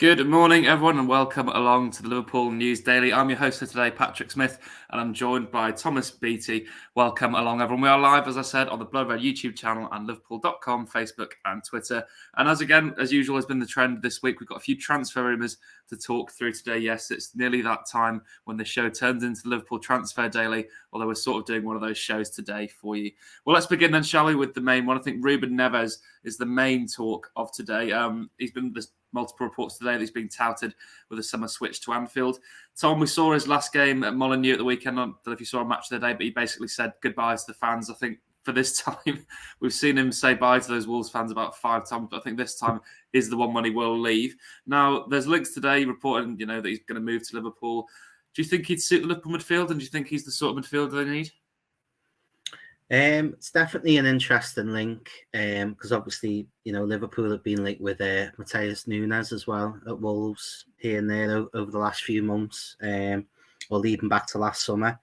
Good morning, everyone, and welcome along to the Liverpool News Daily. I'm your host for today, Patrick Smith, and I'm joined by Thomas Beattie. Welcome along, everyone. We are live, as I said, on the Blood Red YouTube channel and Liverpool.com, Facebook and Twitter. And as usual, has been the trend this week. We've got a few transfer rumours to talk through today. Yes, it's nearly that time when the show turns into the Liverpool Transfer Daily, although we're sort of doing one of those shows today for you. Well, let's begin then, shall we, with the main one. I think Ruben Neves is the main talk of today. He's been this multiple reports today that he's being touted with a summer switch to Anfield. Tom, we saw his last game at Molineux at the weekend. I don't know if you saw a match of the day, but he basically said goodbye to the fans. I think for this time, we've seen him say bye to those Wolves fans about 5 times, but I think this time is the one when he will leave. Now, there's links today reporting, that he's going to move to Liverpool. Do you think he'd suit the Liverpool midfield, and do you think he's the sort of midfielder they need? It's definitely an interesting link because obviously, Liverpool have been linked with Moises Nunes as well at Wolves here and there over the last few months, or even back to last summer.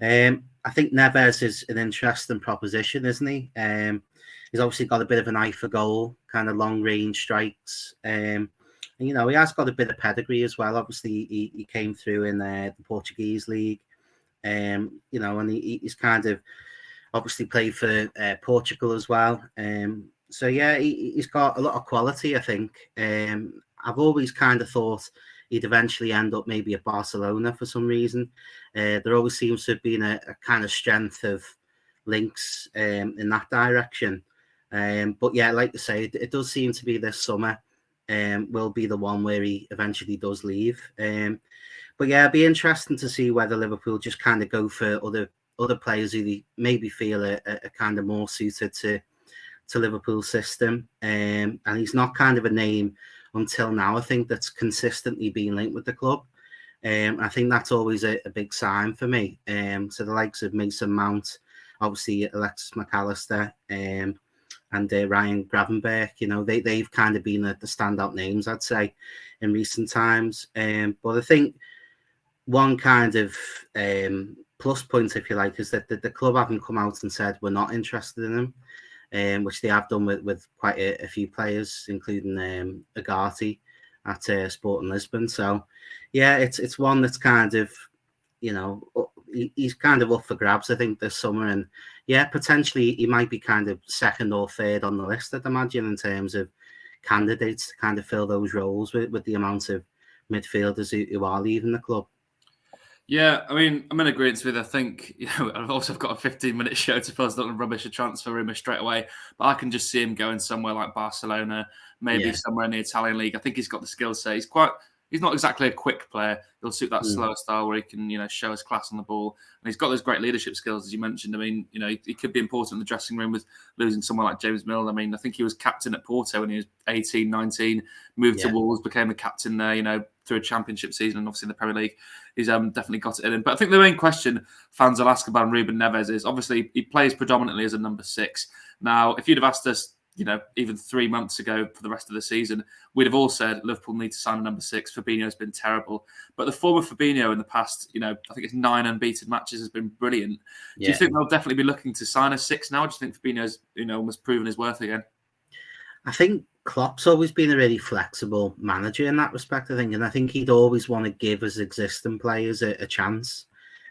I think Neves is an interesting proposition, isn't he? He's obviously got a bit of an eye for goal, kind of long range strikes. And, he has got a bit of pedigree as well. Obviously, he came through in the Portuguese league, and he's kind of obviously played for Portugal as well. So, yeah, he's got a lot of quality, I think. I've always kind of thought he'd eventually end up maybe at Barcelona for some reason. There always seems to have been a kind of strength of links in that direction. But, yeah, like you say, it does seem to be this summer will be the one where he eventually does leave. But, yeah, it'd be interesting to see whether Liverpool just kind of go for other players who maybe feel are kind of more suited to Liverpool's system. And he's not kind of a name until now, I think, that's consistently been linked with the club. I think that's always a big sign for me. So the likes of Mason Mount, obviously Alexis Mac Allister, and Ryan Gravenberch, they've kind of been the standout names, I'd say, in recent times. But I think one kind of plus point, if you like, is that the club haven't come out and said we're not interested in him, which they have done with quite a few players, including Agati at Sporting Lisbon. So, yeah, it's one that's kind of, he's kind of up for grabs, I think, this summer. And, yeah, potentially he might be kind of second or third on the list, I'd imagine, in terms of candidates to kind of fill those roles with the amount of midfielders who are leaving the club. Yeah, I mean, I'm in agreement with. I think I've also got a 15-minute show to fill. So not rubbish a transfer rumour straight away, but I can just see him going somewhere like Barcelona, maybe somewhere in the Italian league. I think he's got the skill set. He's not exactly a quick player. He'll suit that slower style where he can, show his class on the ball. And he's got those great leadership skills, as you mentioned. I mean, he could be important in the dressing room with losing someone like James Milner. I mean, I think he was captain at Porto when he was 18, 19, moved to Wolves, became a captain there, through a championship season and obviously in the Premier League. He's definitely got it in him. But I think the main question fans will ask about Ruben Neves is, obviously, he plays predominantly as a number 6. Now, if you'd have asked us, even 3 months ago for the rest of the season, we'd have all said Liverpool need to sign a number 6. Fabinho's been terrible. But the form of Fabinho in the past, I think it's 9 unbeaten matches has been brilliant. Do you think they'll definitely be looking to sign a 6 now? Or do you think Fabinho's, almost proven his worth again? I think Klopp's always been a really flexible manager in that respect, I think. And I think he'd always want to give his existing players a chance.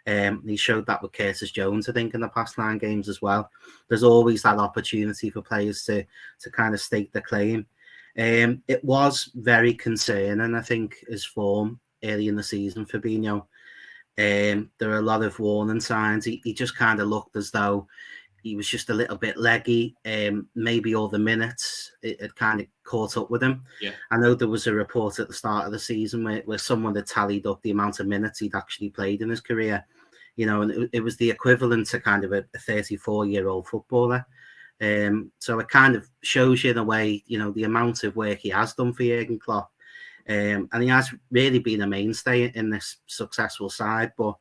He showed that with Curtis Jones, I think, in the past 9 games as well. There's always that opportunity for players to kind of stake their claim. It was very concerning, I think, his form early in the season, Fabinho. There are a lot of warning signs. He just kind of looked as though he was just a little bit leggy. Maybe all the minutes it had kind of caught up with him. Yeah. I know there was a report at the start of the season where someone had tallied up the amount of minutes he'd actually played in his career. And it was the equivalent to kind of a 34-year-old footballer. So it kind of shows you in a way, the amount of work he has done for Jurgen Klopp. And he has really been a mainstay in this successful side. But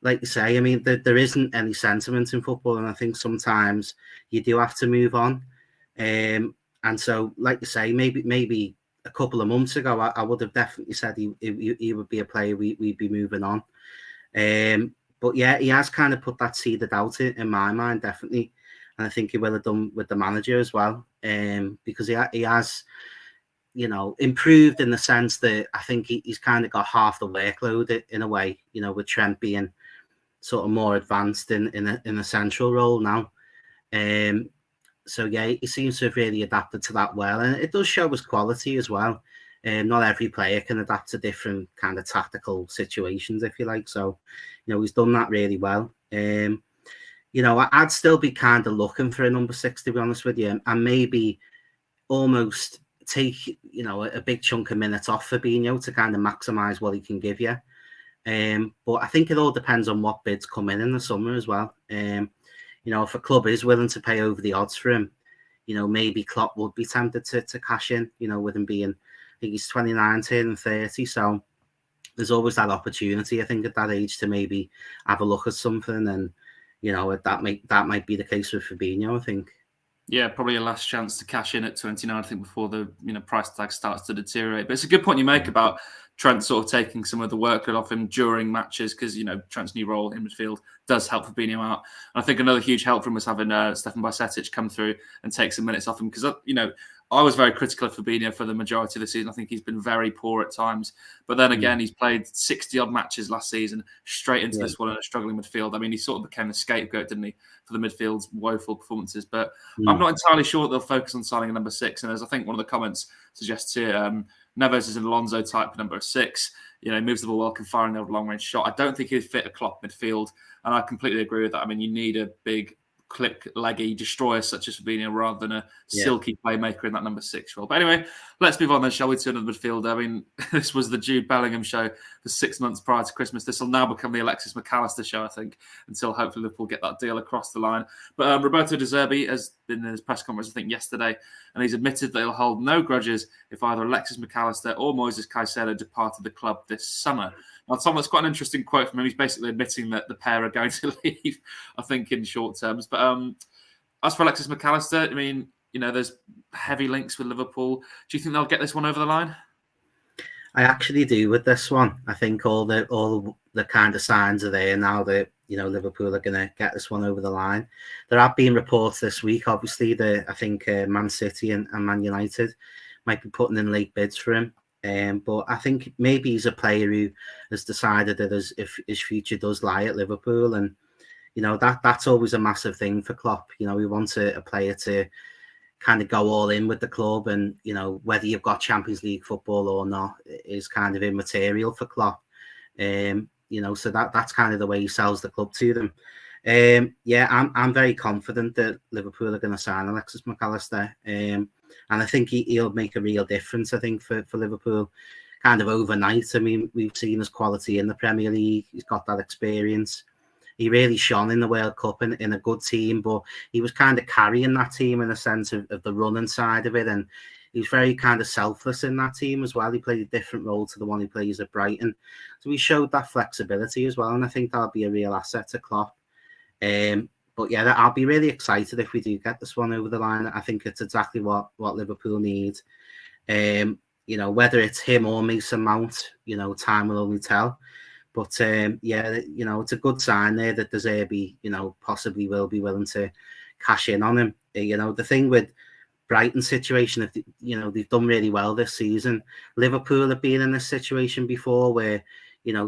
like you say, I mean, there isn't any sentiment in football. And I think sometimes you do have to move on. And so, like you say, maybe a couple of months ago, I would have definitely said he would be a player we'd be moving on. But yeah, he has kind of put that seed of doubt in my mind, definitely. And I think he will have done with the manager as well. Because he has, improved in the sense that I think he's kind of got half the workload in a way, with Trent being sort of more advanced in a central role now. So yeah, he seems to have really adapted to that well, and it does show his quality as well. Not every player can adapt to different kind of tactical situations, if you like. So, he's done that really well. I'd still be kind of looking for a number 6, to be honest with you, and maybe almost take a big chunk of minutes off Fabinho to kind of maximise what he can give you. But I think it all depends on what bids come in the summer as well. If a club is willing to pay over the odds for him, maybe Klopp would be tempted to cash in, with him being, I think he's 29, turning 30. So there's always that opportunity, I think, at that age to maybe have a look at something. And, that might be the case with Fabinho, I think. Yeah, probably a last chance to cash in at 29, I think, before the price tag starts to deteriorate. But it's a good point you make about Trent sort of taking some of the workload off him during matches because, Trent's new role in midfield does help Fabinho out. And I think another huge help for him was having Stefan Bajcetic come through and take some minutes off him because, I was very critical of Fabinho for the majority of the season. I think he's been very poor at times. But then again, he's played 60-odd matches last season, straight into this one in a struggling midfield. I mean, he sort of became a scapegoat, didn't he, for the midfield's woeful performances. But I'm not entirely sure they'll focus on signing a number 6. And as I think one of the comments suggests here, Neves is an Alonso type number 6. Moves the ball well, can fire another long-range shot. I don't think he'd fit a Klopp midfield. And I completely agree with that. I mean, you need a big, click, leggy destroyer such as Fabinho rather than a silky playmaker in that number 6 role. But anyway, let's move on then, shall we, to another midfielder. I mean, this was the Jude Bellingham show for 6 months prior to Christmas. This will now become the Alexis Mac Allister show, I think, until hopefully Liverpool get that deal across the line. But Roberto De Zerbi has been in his press conference, I think, yesterday, and he's admitted that he'll hold no grudges if either Alexis Mac Allister or Moises Caicedo departed the club this summer. Now, Tom, that's quite an interesting quote from him. He's basically admitting that the pair are going to leave, I think, in short terms. But as for Alexis Mac Allister, I mean, there's heavy links with Liverpool. Do you think they'll get this one over the line? I actually do with this one. I think all the kind of signs are there now that Liverpool are going to get this one over the line. There have been reports this week, obviously, that I think Man City and Man United might be putting in late bids for him. But I think maybe he's a player who has decided that his future does lie at Liverpool, and that's always a massive thing for Klopp. We want a player to kind of go all in with the club, and whether you've got Champions League football or not is kind of immaterial for Klopp. So that's kind of the way he sells the club to them. I'm very confident that Liverpool are going to sign Alexis Mac Allister. And I think he'll make a real difference, I think, for Liverpool kind of overnight. I mean, we've seen his quality in the Premier League. He's got that experience. He really shone in the World Cup in a good team, but he was kind of carrying that team in a sense of the running side of it. And he was very kind of selfless in that team as well. He played a different role to the one he plays at Brighton. So he showed that flexibility as well. And I think that'll be a real asset to Klopp. But yeah, I'll be really excited if we do get this one over the line. I think it's exactly what Liverpool need. Whether it's him or Mason Mount, time will only tell. But it's a good sign there that De Zerbi, possibly will be willing to cash in on him. The thing with Brighton's situation, they've done really well this season. Liverpool have been in this situation before where,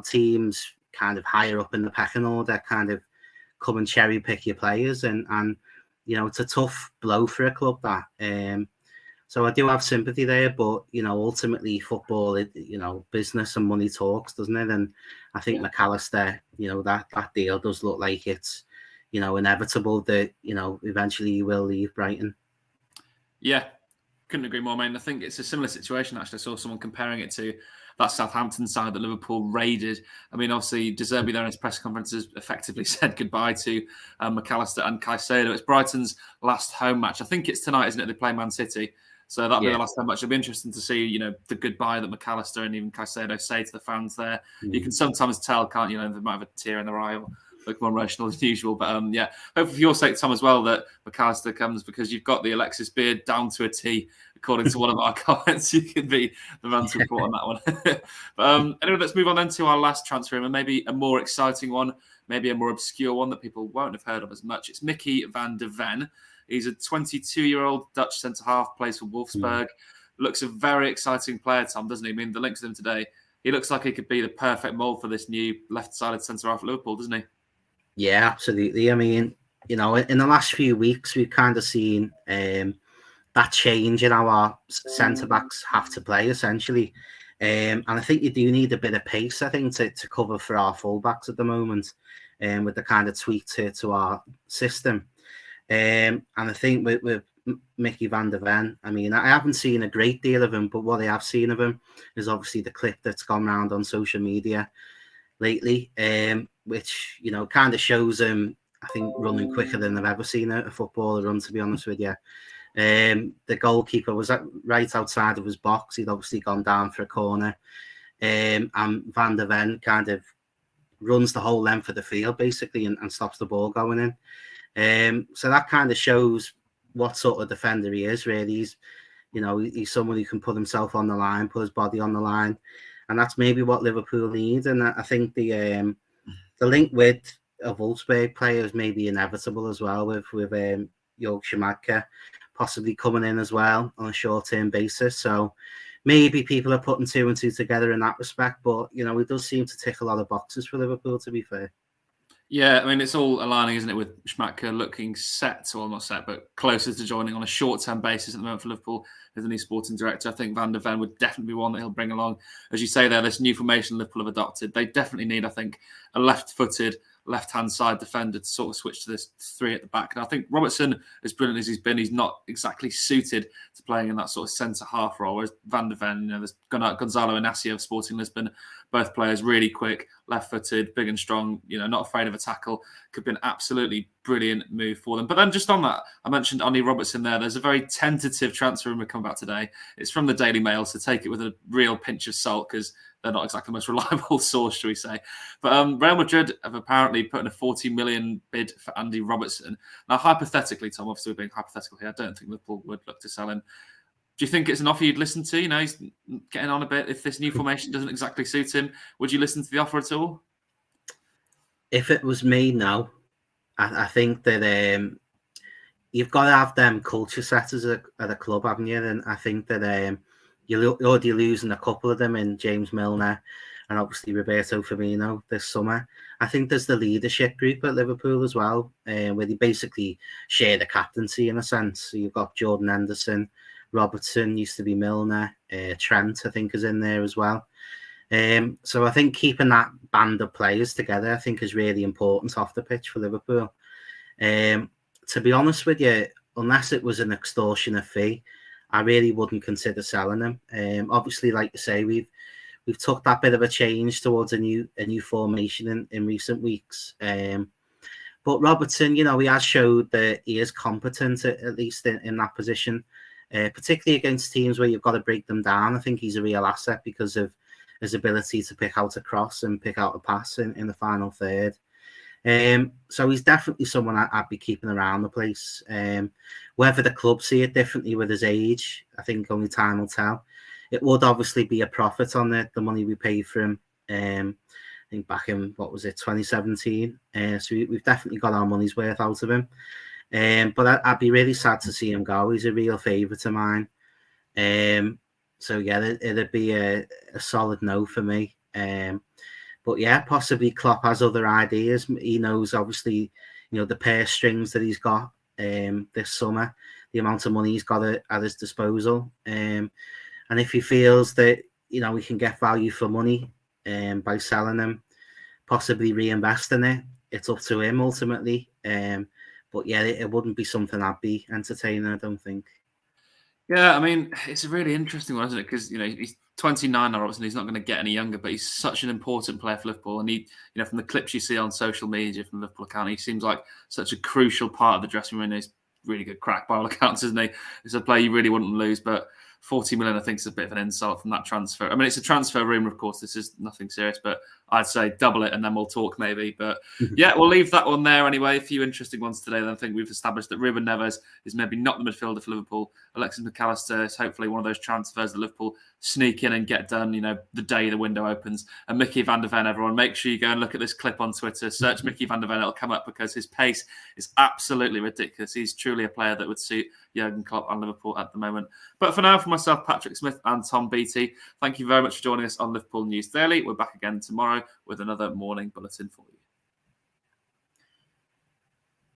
teams kind of higher up in the pecking order kind of come and cherry pick your players, and it's a tough blow for a club that. So I do have sympathy there, but ultimately football, business and money talks, doesn't it? And I think Mac Allister, that deal does look like it's inevitable that eventually he will leave Brighton. Yeah, couldn't agree more, mate. I think it's a similar situation. Actually, I saw someone comparing it to that Southampton side that Liverpool raided. I mean, obviously, De Zerbi there in his press conferences effectively said goodbye to Mac Allister and Caicedo. It's Brighton's last home match. I think it's tonight, isn't it? They play Man City. So that'll be the last home match. It'll be interesting to see, the goodbye that Mac Allister and even Caicedo say to the fans there. You can sometimes tell, can't you? They might have a tear in their eye or look more emotional than usual. But hopefully for your sake, Tom, as well, that Mac Allister comes because you've got the Alexis beard down to a T. According to one of our comments, you can be the man to report on that one. But anyway, let's move on then to our last transfer, and maybe a more exciting one, maybe a more obscure one that people won't have heard of as much. It's Micky van de Ven. He's a 22-year-old Dutch centre-half, plays for Wolfsburg. looks a very exciting player, Tom, doesn't he? I mean, the links with him today, he looks like he could be the perfect mould for this new left-sided centre-half at Liverpool, doesn't he? Yeah, absolutely. I mean, in the last few weeks, we've kind of seen that change in our centre-backs have to play, essentially. And I think you do need a bit of pace, I think, to cover for our full-backs at the moment, with the kind of tweak to our system. And I think with Micky van der Ven, I mean, I haven't seen a great deal of him, but what I have seen of him is obviously the clip that's gone around on social media lately, which, kind of shows him, I think, running quicker than I've ever seen a footballer run, to be honest with you. The goalkeeper was right outside of his box. He'd obviously gone down for a corner. And Van der Ven kind of runs the whole length of the field, basically, and stops the ball going in. So that kind of shows what sort of defender he is, really. He's someone who can put himself on the line, put his body on the line. And that's maybe what Liverpool need. And I think the link with a Wolfsburg player is maybe inevitable as well, with Jorg Schmadtke possibly coming in as well on a short-term basis. So maybe people are putting 2 and 2 together in that respect. But, it does seem to tick a lot of boxes for Liverpool, to be fair. Yeah, I mean, it's all aligning, isn't it, with Schmadtke looking set, well, not set, but closer to joining on a short-term basis at the moment for Liverpool as the new sporting director. I think Van der Ven would definitely be one that he'll bring along. As you say there, this new formation Liverpool have adopted, they definitely need, I think, a left-footed, left-hand side defender to sort of switch to this 3 at the back. And I think Robertson, as brilliant as he's been, he's not exactly suited to playing in that sort of centre-half role, whereas Van der Ven, there's Gonzalo Inacio of Sporting Lisbon, both players really quick, left-footed, big and strong, not afraid of a tackle. Could be an absolutely brilliant move for them. But then just on that, I mentioned Andy Robertson there. There's a very tentative transfer rumour come back today. It's from the Daily Mail, so take it with a real pinch of salt because they're not exactly the most reliable source, shall we say. But Real Madrid have apparently put in a 40 million bid for Andy Robertson. Now, hypothetically, Tom, obviously we're being hypothetical here, I don't think Liverpool would look to sell him. Do you think it's an offer you'd listen to? He's getting on a bit. If this new formation doesn't exactly suit him, would you listen to the offer at all? If it was me now, I think that you've got to have them culture setters at a club, haven't you? And I think that you're already losing a couple of them in James Milner and obviously Roberto Fabinho this summer. I think there's the leadership group at Liverpool as well, where they basically share the captaincy in a sense. So you've got Jordan Henderson, Robertson, used to be Milner, Trent, I think, is in there as well. So I think keeping that band of players together, I think, is really important off the pitch for Liverpool. To be honest with you, unless it was an extortionate fee, I really wouldn't consider selling them. Obviously, like you say, we've took that bit of a change towards a new formation in recent weeks. But Robertson, he has showed that he is competent, at least in that position. Particularly against teams where you've got to break them down. I think he's a real asset because of his ability to pick out a cross and pick out a pass in the final third. So he's definitely someone I'd be keeping around the place. Whether the club see it differently with his age, I think only time will tell. It would obviously be a profit on the money we paid for him. I think back in, 2017. So we've definitely got our money's worth out of him. But I'd be really sad to see him go. He's a real favourite of mine. So yeah, it'd be a solid no for me. But yeah, possibly Klopp has other ideas. He knows, obviously, the purse strings that he's got this summer, the amount of money he's got at his disposal. And if he feels that, we can get value for money by selling him, possibly reinvesting it, it's up to him ultimately. But yeah, it wouldn't be something I'd be entertaining, I don't think. Yeah, I mean, it's a really interesting one, isn't it? Because, he's 29 now, obviously, he's not going to get any younger, but he's such an important player for Liverpool. And he, from the clips you see on social media from the Liverpool account, he seems like such a crucial part of the dressing room. He's really good crack by all accounts, isn't he? It's a player you really wouldn't lose, but 40 million, I think, is a bit of an insult from that transfer. I mean, it's a transfer rumour, of course. This is nothing serious, but I'd say double it and then we'll talk maybe. But yeah, we'll leave that one there anyway. A few interesting ones today. Then I think we've established that Ruben Neves is maybe not the midfielder for Liverpool. Alexis Mac Allister is hopefully one of those transfers that Liverpool sneak in and get done, the day the window opens. And Micky van der Ven, everyone, make sure you go and look at this clip on Twitter. Search Micky van der Ven, it'll come up because his pace is absolutely ridiculous. He's truly a player that would suit Jurgen Klopp and Liverpool at the moment. But for now, from from myself, Patrick Smith, and Tom Beattie, thank you very much for joining us on Liverpool News Daily. We're back again tomorrow with another morning bulletin for you.